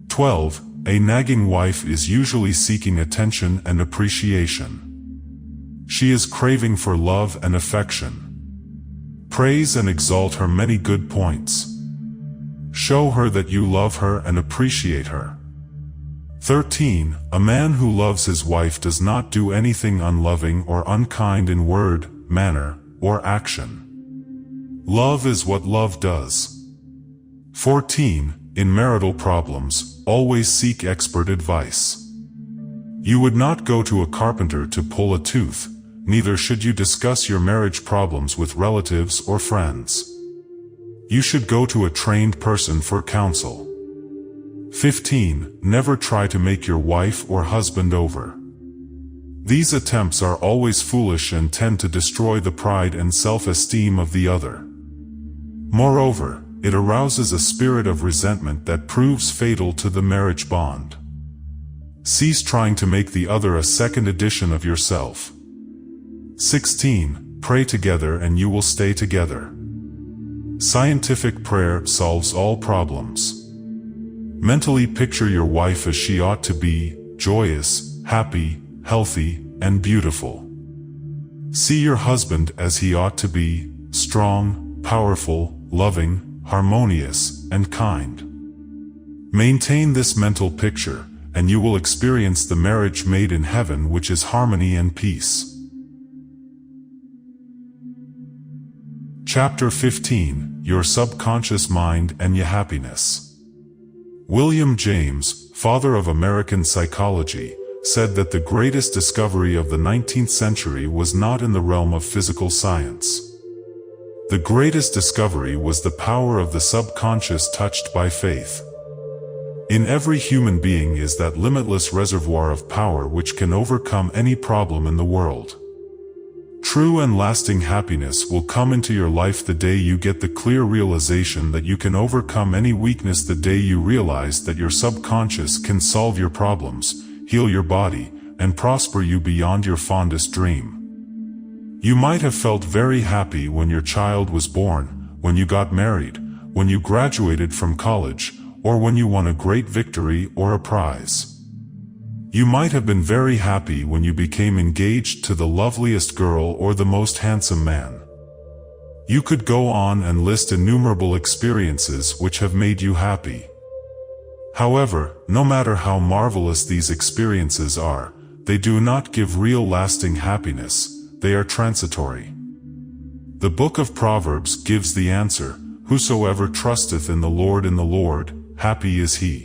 12. A nagging wife is usually seeking attention and appreciation. She is craving for love and affection. Praise and exalt her many good points. Show her that you love her and appreciate her. 13. A man who loves his wife does not do anything unloving or unkind in word, manner, or action. Love is what love does. 14. In marital problems, always seek expert advice. You would not go to a carpenter to pull a tooth, neither should you discuss your marriage problems with relatives or friends. You should go to a trained person for counsel. 15. Never try to make your wife or husband over. These attempts are always foolish and tend to destroy the pride and self-esteem of the other. Moreover, it arouses a spirit of resentment that proves fatal to the marriage bond. Cease trying to make the other a second edition of yourself. 16. Pray together and you will stay together. Scientific prayer solves all problems. Mentally picture your wife as she ought to be, joyous, happy, healthy, and beautiful. See your husband as he ought to be, strong, powerful, loving, harmonious, and kind. Maintain this mental picture, and you will experience the marriage made in heaven, which is harmony and peace. Chapter 15: Your Subconscious Mind and Your Happiness. William James, father of American psychology, said that the greatest discovery of the 19th century was not in the realm of physical science. The greatest discovery was the power of the subconscious touched by faith. In every human being is that limitless reservoir of power which can overcome any problem in the world. True and lasting happiness will come into your life the day you get the clear realization that you can overcome any weakness, the day you realize that your subconscious can solve your problems, heal your body, and prosper you beyond your fondest dream. You might have felt very happy when your child was born, when you got married, when you graduated from college, or when you won a great victory or a prize. You might have been very happy when you became engaged to the loveliest girl or the most handsome man. You could go on and list innumerable experiences which have made you happy. However, no matter how marvelous these experiences are, they do not give real lasting happiness. They are transitory. The book of Proverbs gives the answer: whosoever trusteth in the Lord, happy is he.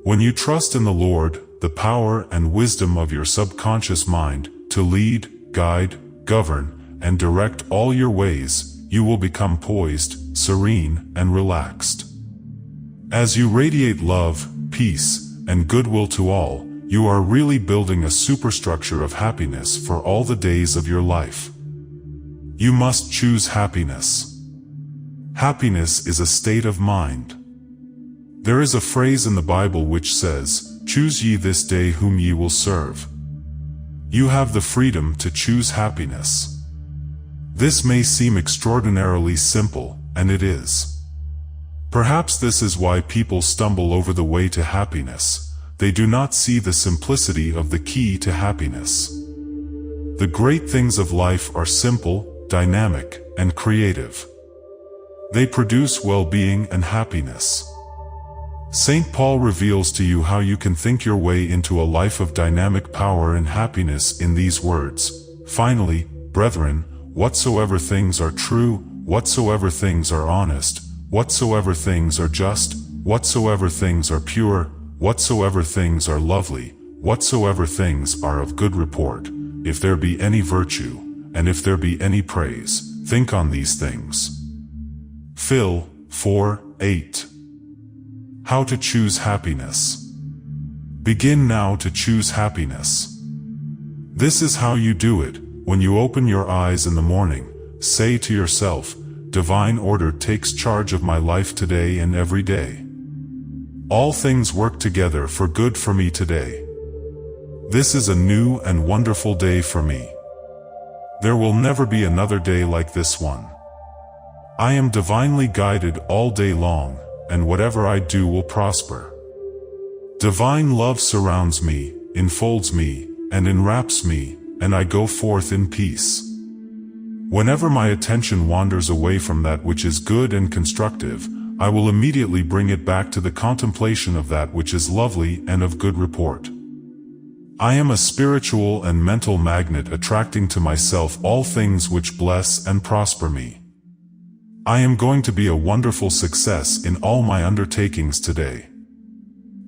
When you trust in the Lord, the power and wisdom of your subconscious mind, to lead, guide, govern, and direct all your ways, you will become poised, serene, and relaxed. As you radiate love, peace, and goodwill to all, you are really building a superstructure of happiness for all the days of your life. You must choose happiness. Happiness is a state of mind. There is a phrase in the Bible which says, "Choose ye this day whom ye will serve." You have the freedom to choose happiness. This may seem extraordinarily simple, and it is. Perhaps this is why people stumble over the way to happiness. They do not see the simplicity of the key to happiness. The great things of life are simple, dynamic, and creative. They produce well-being and happiness. St. Paul reveals to you how you can think your way into a life of dynamic power and happiness in these words: "Finally, brethren, whatsoever things are true, whatsoever things are honest, whatsoever things are just, whatsoever things are pure, whatsoever things are lovely, whatsoever things are of good report, if there be any virtue, and if there be any praise, think on these things." Phil 4:8. How to choose happiness. Begin now to choose happiness. This is how you do it. When you open your eyes in the morning, say to yourself, "Divine order takes charge of my life today and every day. All things work together for good for me today. This is a new and wonderful day for me. There will never be another day like this one. I am divinely guided all day long, and whatever I do will prosper. Divine love surrounds me, enfolds me, and enwraps me, and I go forth in peace. Whenever my attention wanders away from that which is good and constructive, I will immediately bring it back to the contemplation of that which is lovely and of good report. I am a spiritual and mental magnet, attracting to myself all things which bless and prosper me. I am going to be a wonderful success in all my undertakings today.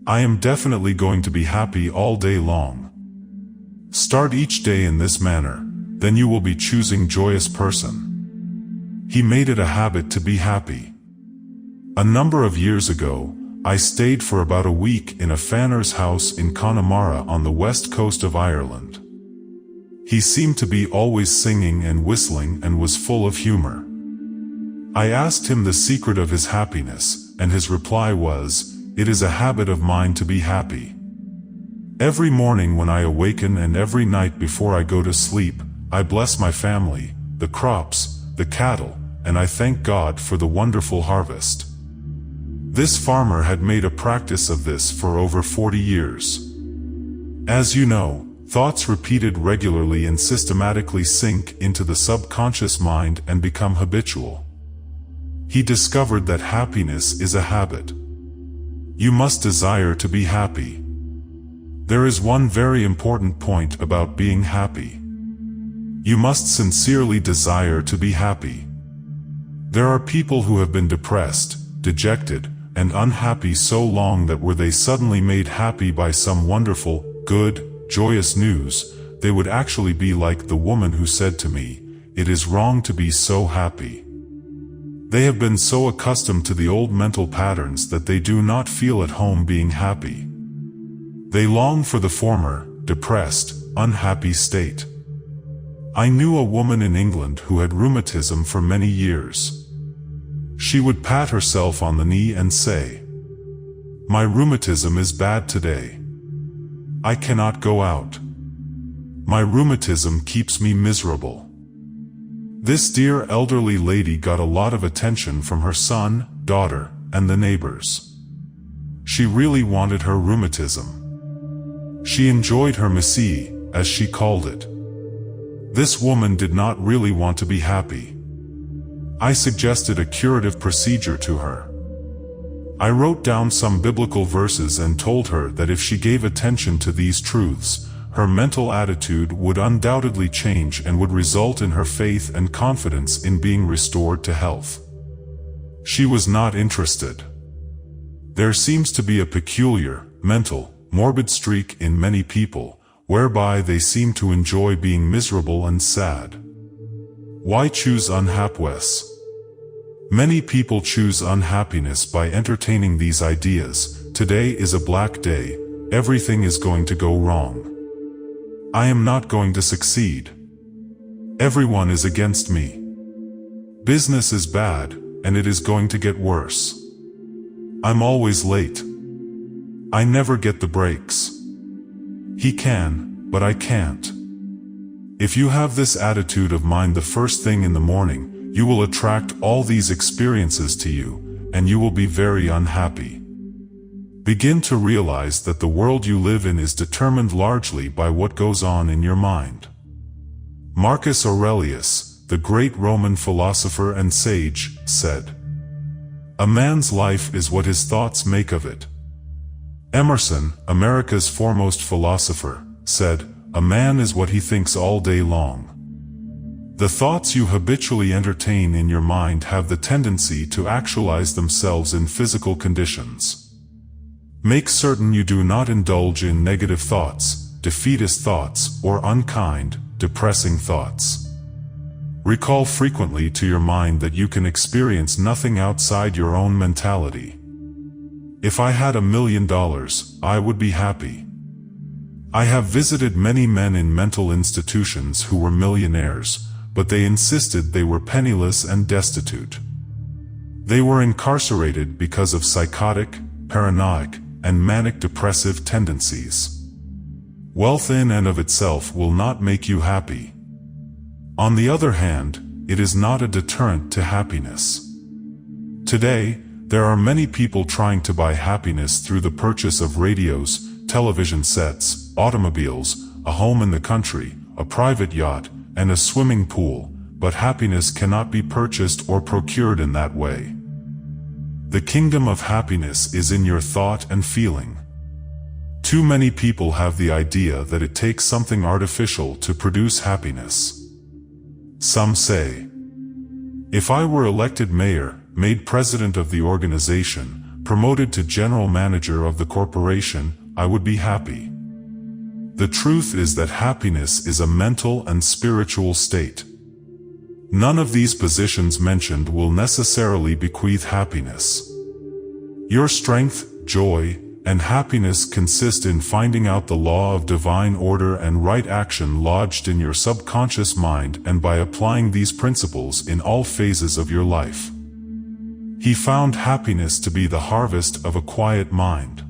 I am definitely going to be happy all day long. Start each day in this manner, then you will be choosing joyous person. He made it a habit to be happy. A number of years ago, I stayed for about a week in a farmer's house in Connemara on the west coast of Ireland. He seemed to be always singing and whistling and was full of humor. I asked him the secret of his happiness, and his reply was, "It is a habit of mine to be happy. Every morning when I awaken and every night before I go to sleep, I bless my family, the crops, the cattle, and I thank God for the wonderful harvest." This farmer had made a practice of this for over 40 years. As you know, thoughts repeated regularly and systematically sink into the subconscious mind and become habitual. He discovered that happiness is a habit. You must desire to be happy. There is one very important point about being happy. You must sincerely desire to be happy. There are people who have been depressed, dejected, and unhappy so long that were they suddenly made happy by some wonderful, good, joyous news, they would actually be like the woman who said to me, "It is wrong to be so happy." They have been so accustomed to the old mental patterns that they do not feel at home being happy. They long for the former, depressed, unhappy state. I knew a woman in England who had rheumatism for many years. She would pat herself on the knee and say, "My rheumatism is bad today. I cannot go out. My rheumatism keeps me miserable." This dear elderly lady got a lot of attention from her son, daughter, and the neighbors. She really wanted her rheumatism. She enjoyed her Messie, as she called it. This woman did not really want to be happy. I suggested a curative procedure to her. I wrote down some biblical verses and told her that if she gave attention to these truths, her mental attitude would undoubtedly change and would result in her faith and confidence in being restored to health. She was not interested. There seems to be a peculiar, mental, morbid streak in many people, whereby they seem to enjoy being miserable and sad. Why choose unhappiness? Many people choose unhappiness by entertaining these ideas. Today is a black day, everything is going to go wrong. I am not going to succeed. Everyone is against me. Business is bad, and it is going to get worse. I'm always late. I never get the breaks. He can, but I can't. If you have this attitude of mind the first thing in the morning, you will attract all these experiences to you, and you will be very unhappy. Begin to realize that the world you live in is determined largely by what goes on in your mind. Marcus Aurelius, the great Roman philosopher and sage, said, "A man's life is what his thoughts make of it." Emerson, America's foremost philosopher, said, "A man is what he thinks all day long." The thoughts you habitually entertain in your mind have the tendency to actualize themselves in physical conditions. Make certain you do not indulge in negative thoughts, defeatist thoughts, or unkind, depressing thoughts. Recall frequently to your mind that you can experience nothing outside your own mentality. If I had $1 million, I would be happy. I have visited many men in mental institutions who were millionaires, but they insisted they were penniless and destitute. They were incarcerated because of psychotic, paranoid, and manic-depressive tendencies. Wealth in and of itself will not make you happy. On the other hand, it is not a deterrent to happiness. Today, there are many people trying to buy happiness through the purchase of radios, television sets, automobiles, a home in the country, a private yacht, and a swimming pool, but happiness cannot be purchased or procured in that way. The kingdom of happiness is in your thought and feeling. Too many people have the idea that it takes something artificial to produce happiness. Some say, "If I were elected mayor, made president of the organization, promoted to general manager of the corporation, I would be happy." The truth is that happiness is a mental and spiritual state. None of these positions mentioned will necessarily bequeath happiness. Your strength, joy, and happiness consist in finding out the law of divine order and right action lodged in your subconscious mind and by applying these principles in all phases of your life. He found happiness to be the harvest of a quiet mind.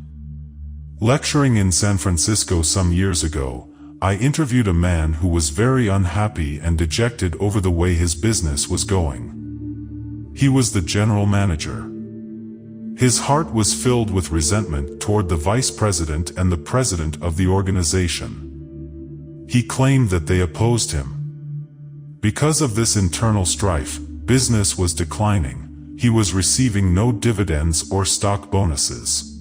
Lecturing in San Francisco some years ago, I interviewed a man who was very unhappy and dejected over the way his business was going. He was the general manager. His heart was filled with resentment toward the vice president and the president of the organization. He claimed that they opposed him. Because of this internal strife, business was declining. He was receiving no dividends or stock bonuses.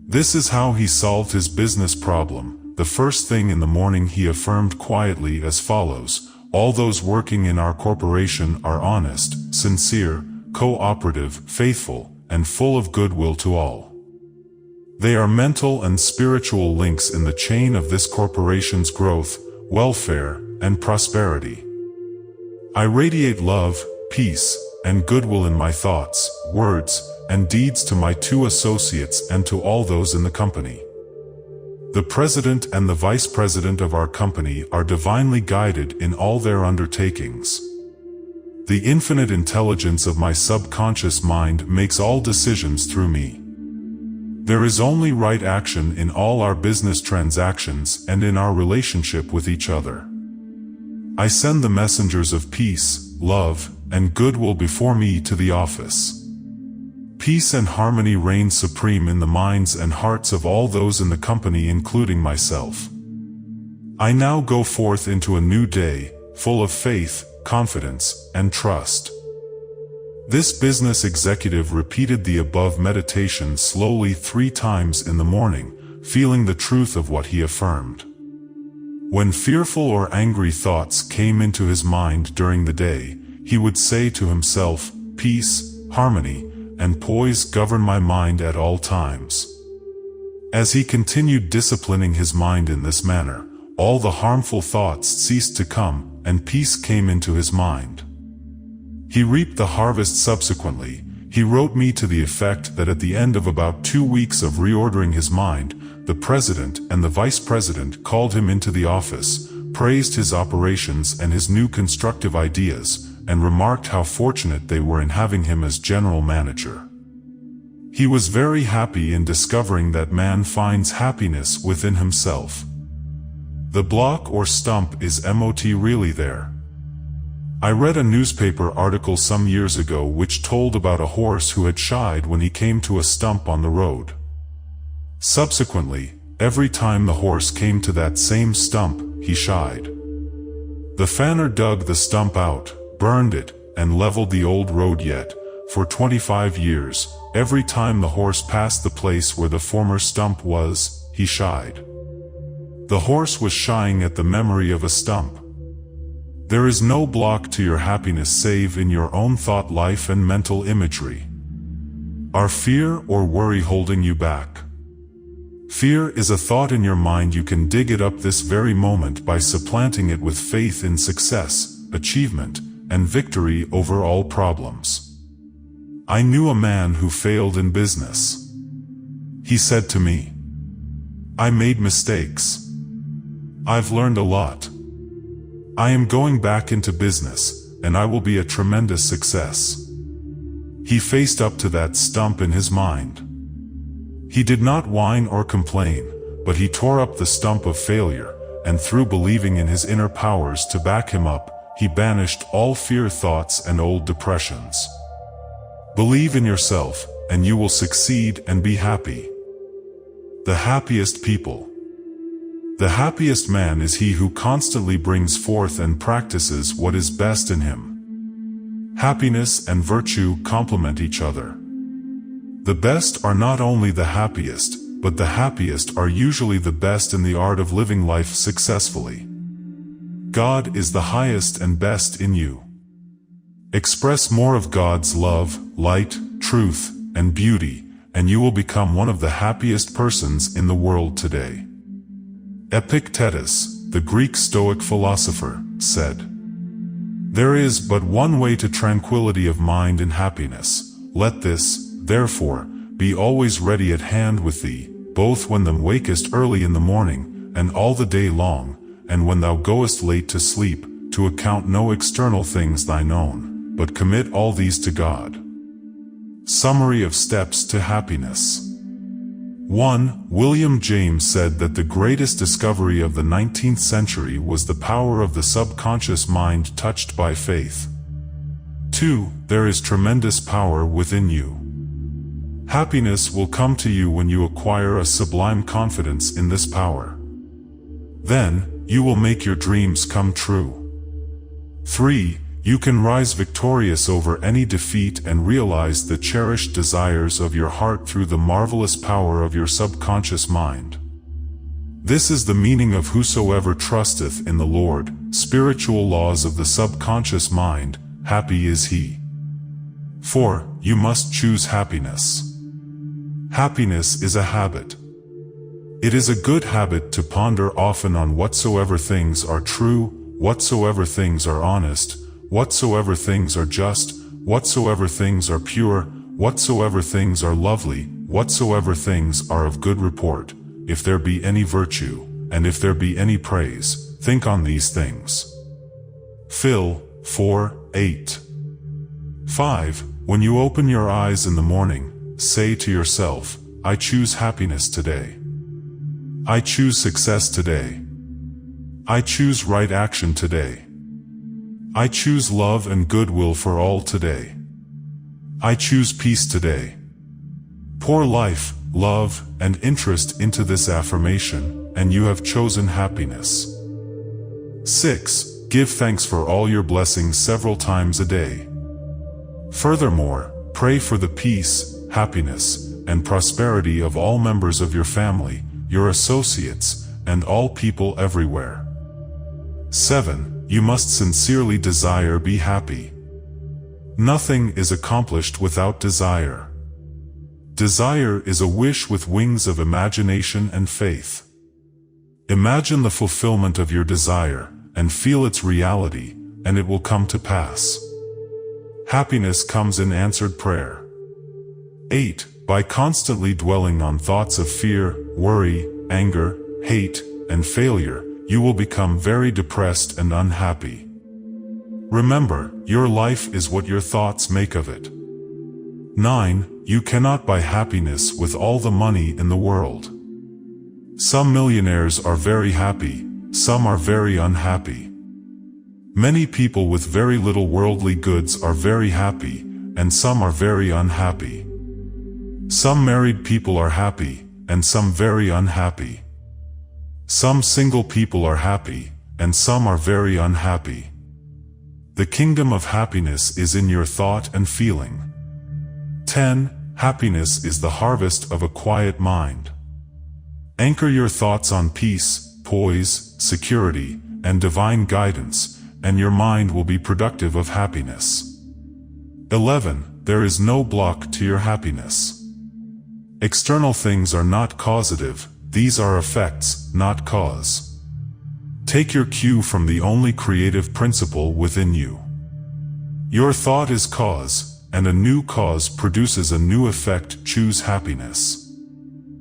This is how he solved his business problem. The first thing in the morning he affirmed quietly as follows: all those working in our corporation are honest, sincere, cooperative, faithful, and full of goodwill to all. They are mental and spiritual links in the chain of this corporation's growth, welfare, and prosperity. I radiate love, peace, and goodwill in my thoughts, words, and deeds to my 2 associates and to all those in the company. The president and the vice president of our company are divinely guided in all their undertakings. The infinite intelligence of my subconscious mind makes all decisions through me. There is only right action in all our business transactions and in our relationship with each other. I send the messengers of peace, love, and goodwill before me to the office. Peace and harmony reign supreme in the minds and hearts of all those in the company, including myself. I now go forth into a new day, full of faith, confidence, and trust. This business executive repeated the above meditation slowly 3 times in the morning, feeling the truth of what he affirmed. When fearful or angry thoughts came into his mind during the day, he would say to himself, "Peace, harmony, and poise govern my mind at all times." As he continued disciplining his mind in this manner, all the harmful thoughts ceased to come, and peace came into his mind. He reaped the harvest subsequently. He wrote me to the effect that at the end of about 2 weeks of reordering his mind, the president and the vice president called him into the office, praised his operations and his new constructive ideas, and remarked how fortunate they were in having him as general manager. He was very happy in discovering that man finds happiness within himself. The block or stump is not really there. I read a newspaper article some years ago which told about a horse who had shied when he came to a stump on the road. Subsequently, every time the horse came to that same stump, he shied. The fanner dug the stump out, burned it, and leveled the old road. Yet, for 25 years, every time the horse passed the place where the former stump was, he shied. The horse was shying at the memory of a stump. There is no block to your happiness save in your own thought life and mental imagery. Are fear or worry holding you back? Fear is a thought in your mind. You can dig it up this very moment by supplanting it with faith in success, achievement, and victory over all problems. I knew a man who failed in business. He said to me, "I made mistakes. I've learned a lot. I am going back into business, and I will be a tremendous success." He faced up to that stump in his mind. He did not whine or complain, but he tore up the stump of failure, and through believing in his inner powers to back him up, he banished all fear thoughts and old depressions. Believe in yourself, and you will succeed and be happy. The happiest people. The happiest man is he who constantly brings forth and practices what is best in him. Happiness and virtue complement each other. The best are not only the happiest, but the happiest are usually the best in the art of living life successfully. God is the highest and best in you. Express more of God's love, light, truth, and beauty, and you will become one of the happiest persons in the world today. Epictetus, the Greek Stoic philosopher, said, "There is but one way to tranquility of mind and happiness. Let this, therefore, be always ready at hand with thee, both when thou wakest early in the morning, and all the day long, and when thou goest late to sleep, to account no external things thine own, but commit all these to God." Summary of steps to happiness. 1. William James said that the greatest discovery of the 19th century was the power of the subconscious mind touched by faith. 2. There is tremendous power within you. Happiness will come to you when you acquire a sublime confidence in this power. Then, you will make your dreams come true. 3. you can rise victorious over any defeat and realize the cherished desires of your heart through the marvelous power of your subconscious mind. This is the meaning of whosoever trusteth in the Lord, spiritual laws of the subconscious mind, happy is he. 4. You must choose happiness. Happiness is a habit. It is a good habit to ponder often on whatsoever things are true, whatsoever things are honest, whatsoever things are just, whatsoever things are pure, whatsoever things are lovely, whatsoever things are of good report, if there be any virtue, and if there be any praise, think on these things. Phil 4:8. 5. When you open your eyes in the morning, say to yourself, I choose happiness today. I choose success today. I choose right action today. I choose love and goodwill for all today. I choose peace today. Pour life, love, and interest into this affirmation, and you have chosen happiness. 6. Give thanks for all your blessings several times a day. Furthermore, pray for the peace, happiness, and prosperity of all members of your family, your associates, and all people everywhere. 7. You must sincerely desire be happy. Nothing is accomplished without desire. Desire is a wish with wings of imagination and faith. Imagine the fulfillment of your desire, and feel its reality, and it will come to pass. Happiness comes in answered prayer. 8. By constantly dwelling on thoughts of fear, worry, anger, hate, and failure, you will become very depressed and unhappy. Remember, your life is what your thoughts make of it. 9. You cannot buy happiness with all the money in the world. Some millionaires are very happy, some are very unhappy. Many people with very little worldly goods are very happy, and some are very unhappy. Some married people are happy, and some very unhappy. Some single people are happy, and some are very unhappy. The kingdom of happiness is in your thought and feeling. 10. Happiness is the harvest of a quiet mind. Anchor your thoughts on peace, poise, security, and divine guidance, and your mind will be productive of happiness. 11. There is no block to your happiness. External things are not causative, these are effects, not cause. Take your cue from the only creative principle within you. Your thought is cause, and a new cause produces a new effect. Choose happiness.